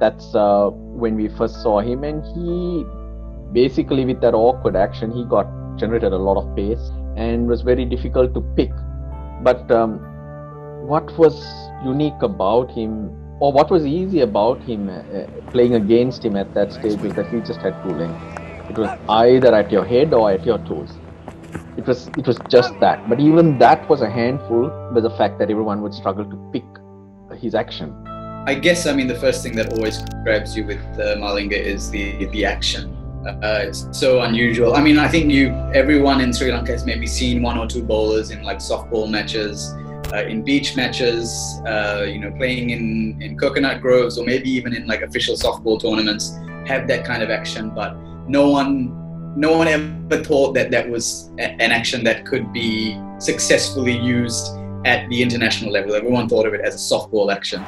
That's when we first saw him, and he basically, with that awkward action, he generated a lot of pace and was very difficult to pick. But what was unique about him, or what was easy about him playing against him at that stage, was that he just had two lengths. It was either at your head or at your toes. It was just that. But even that was a handful with the fact that everyone would struggle to pick his action. I guess, the first thing that always grabs you with Malinga is the action. It's so unusual. I think everyone in Sri Lanka has maybe seen one or two bowlers in like softball matches, in beach matches, playing in coconut groves, or maybe even in like official softball tournaments, have that kind of action. But no one ever thought that was an action that could be successfully used at the international level. Everyone thought of it as a softball action.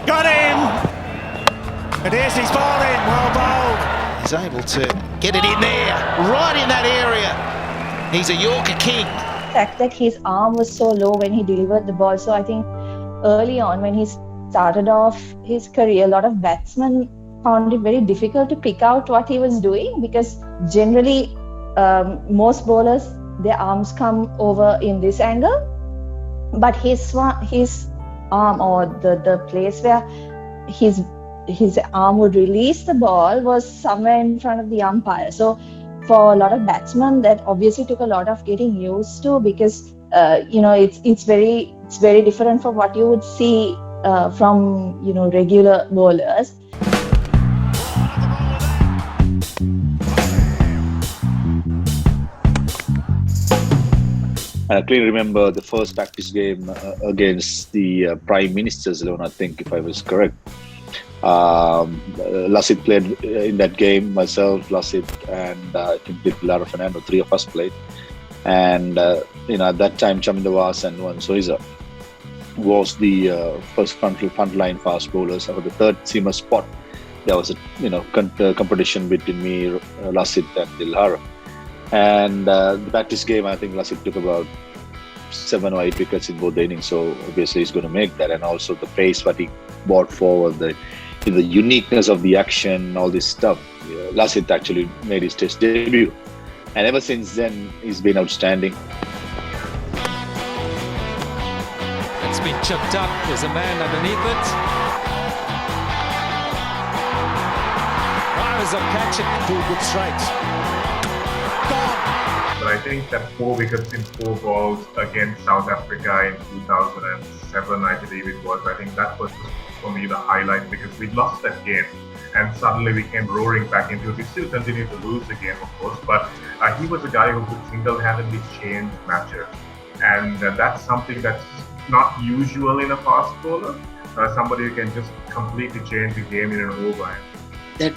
Got him! And here's his ball in, well bowled. He's able to get it in there, right in that area. He's a Yorker king. The fact that his arm was so low when he delivered the ball. So I think early on when he started off his career, a lot of batsmen found it very difficult to pick out what he was doing, because generally most bowlers, their arms come over in this angle. But his arm, or the place where his arm would release the ball, was somewhere in front of the umpire. So for a lot of batsmen, that obviously took a lot of getting used to, because it's very different from what you would see from regular bowlers. I clearly remember the first practice game against the Prime Minister's 11, I think, if I was correct. Lasith played in that game, myself, Lasith, and I think Lara Fernando, three of us played. And, at that time, Chamindavas and Wan Soiza was the first frontline fast bowlers. For the third seamer spot, there was a competition between me, Lasith, and Dilhara. And the practice game, I think Lasith took about 7 or 8 wickets in both the innings, so obviously he's going to make that. And also the pace what he brought forward, the uniqueness of the action, all this stuff. Lasith actually made his Test debut, and ever since then he's been outstanding. It's been chipped up. There's a man underneath it. Rise up, catch it, pull good strikes. But I think that 4 wickets in 4 balls against South Africa in 2007, I believe it was. I think that was for me the highlight, because we lost that game and suddenly we came roaring back into it. We still continued to lose the game, of course, but he was a guy who could single-handedly change matches. And that's something that's not usual in a fast bowler. Somebody who can just completely change the game in an over. That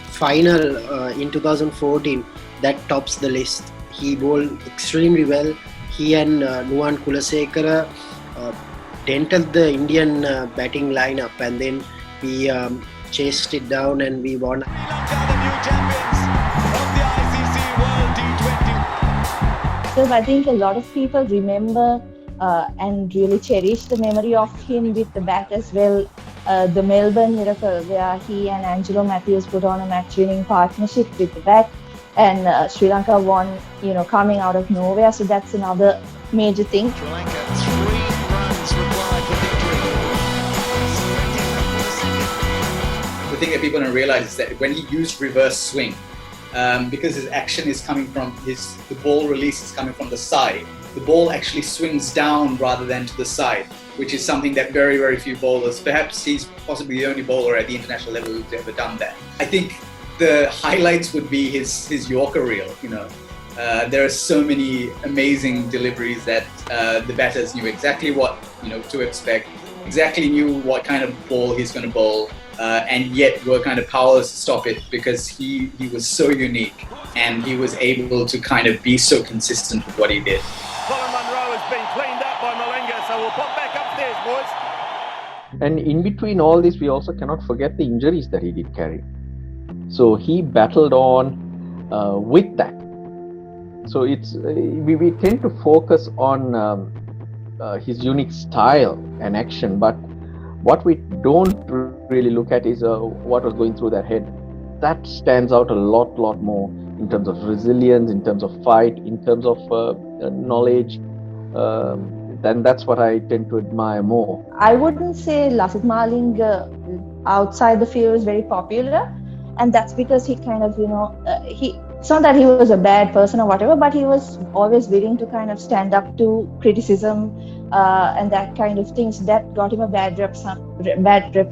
final in 2014, that tops the list. He bowled extremely well. He and Nuwan Kulasekara dented the Indian batting lineup, and then we chased it down and we won. Lanka are the new champions of the ICC World T20. So I think a lot of people remember and really cherish the memory of him with the bat as well. The Melbourne Miracle, where he and Angelo Matthews put on a match-winning partnership with the bat, and Sri Lanka won, coming out of nowhere. So that's another major thing. Sri Lanka, 3 runs required for victory. The thing that people don't realize is that when he used reverse swing, because his action is coming from the ball release is coming from the side, the ball actually swings down rather than to the side, which is something that very, very few bowlers, perhaps he's possibly the only bowler at the international level who's ever done that. I think the highlights would be his Yorker reel. There are so many amazing deliveries that the batters knew exactly what to expect, exactly knew what kind of ball he's going to bowl, and yet were kind of powerless to stop it, because he was so unique and he was able to kind of be so consistent with what he did. Colin Munro has been cleaned up by Malinga, so we'll pop back upstairs, boys. And in between all this, we also cannot forget the injuries that he did carry. So he battled on with that. So it's we tend to focus on his unique style and action, but what we don't really look at is what was going through their head. That stands out a lot more in terms of resilience, in terms of fight, in terms of knowledge. Then that's what I tend to admire more. I wouldn't say Lasith Malinga outside the field is very popular, and that's because he kind of, it's not that he was a bad person or whatever, but he was always willing to kind of stand up to criticism and that kind of things. That got him a bad rep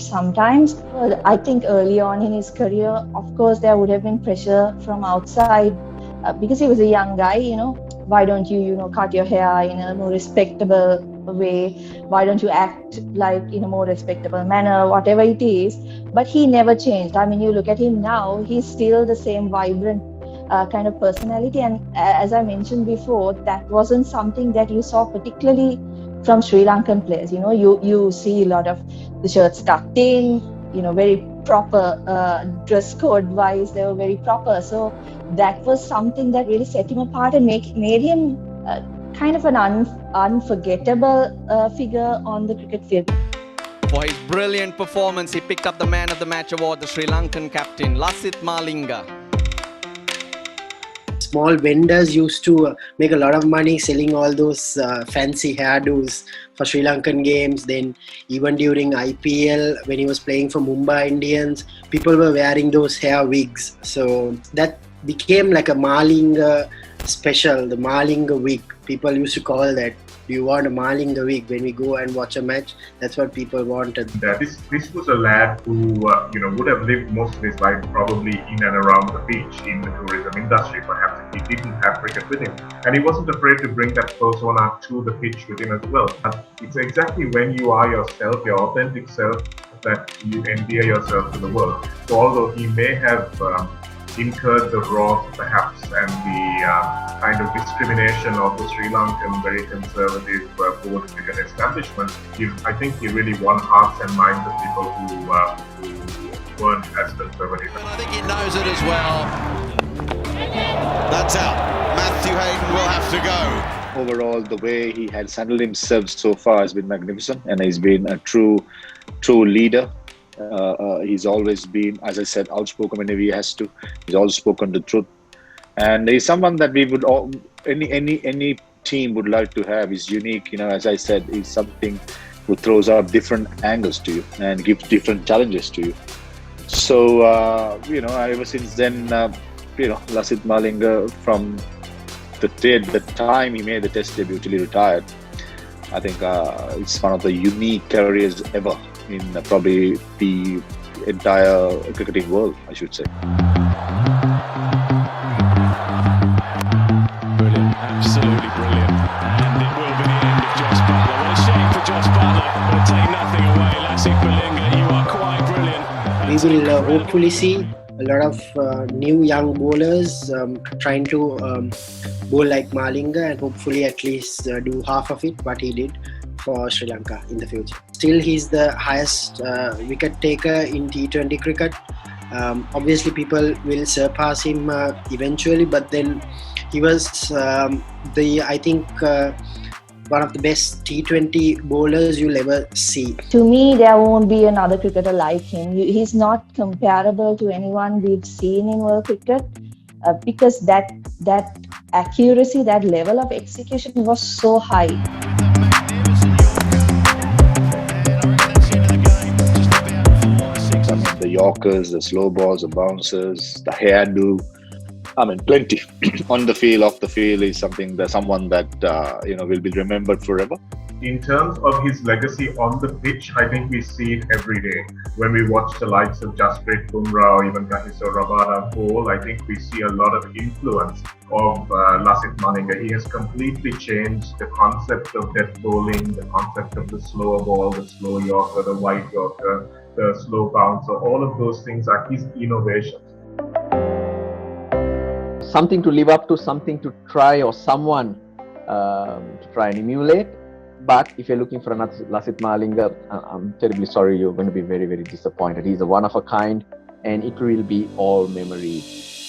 sometimes. I think early on in his career, of course, there would have been pressure from outside because he was a young guy, why don't you, cut your hair in a more respectable way? Why don't you act like in a more respectable manner, whatever it is? But he never changed. I mean, you look at him now, he's still the same vibrant kind of personality. And as I mentioned before, that wasn't something that you saw particularly from Sri Lankan players. You see a lot of the shirts tucked in, very proper dress code wise, they were very proper. So that was something that really set him apart and made him kind of an unforgettable figure on the cricket field. For his brilliant performance, he picked up the Man of the Match award, the Sri Lankan captain, Lasith Malinga. Small vendors used to make a lot of money selling all those fancy hairdos for Sri Lankan games. Then even during IPL, when he was playing for Mumbai Indians, people were wearing those hair wigs. So that became like a Malinga special, the Malinga wig. People used to call that. Do you want a Malinga wig when we go and watch a match? That's what people wanted. This was a lad who would have lived most of his life probably in and around the beach in the tourism industry. Perhaps he didn't have cricket with him, and he wasn't afraid to bring that persona to the pitch with him as well. And it's exactly when you are yourself, your authentic self, that you endear yourself to the world. So although he may have incurred the wrath perhaps and the kind of discrimination of the Sri Lankan very conservative board cricket establishment, I think he really won hearts and minds of people who weren't as conservative. And I think he knows it as well. That's out. Matthew Hayden will have to go. Overall, the way he has handled himself so far has been magnificent, and he's been a true leader. He's always been, as I said, outspoken whenever he has to. He's always spoken the truth, and he's someone that we would all, any team would like to have. He's unique, as I said, he's something who throws out different angles to you and gives different challenges to you. So ever since then, Lasith Malinga, from the time he made the Test debut till he retired, I think it's one of the unique careers ever in probably the entire cricketing world, I should say. Brilliant, absolutely brilliant. And it will be the end of Josh Butler. What a shame for Josh Butler, but take nothing away. Lasith Malinga, you are quite brilliant. We will hopefully see a lot of new young bowlers trying to bowl like Malinga, and hopefully at least do half of it what he did for Sri Lanka in the future. Still, he's the highest wicket taker in T20 cricket. Obviously, people will surpass him eventually, but then he was I think one of the best T20 bowlers you'll ever see. To me, there won't be another cricketer like him. He's not comparable to anyone we've seen in world cricket because that accuracy, that level of execution was so high. The Yorkers, the slow balls, the bouncers, the hairdo. I mean, plenty. On the field, off the field, is someone that will be remembered forever. In terms of his legacy on the pitch, I think we see it every day. When we watch the likes of Jasprit Bumrah or even Kagiso Rabada bowl, I think we see a lot of influence of Lasith Malinga. He has completely changed the concept of death bowling, the concept of the slower ball, the slow Yorker, the wide Yorker, the slow bouncer. All of those things are his innovations. Something to live up to, something to try, or someone to try and emulate. But if you're looking for another Lasith Malinga, I'm terribly sorry, you're going to be very, very disappointed. He's a one of a kind, and it will be all memories.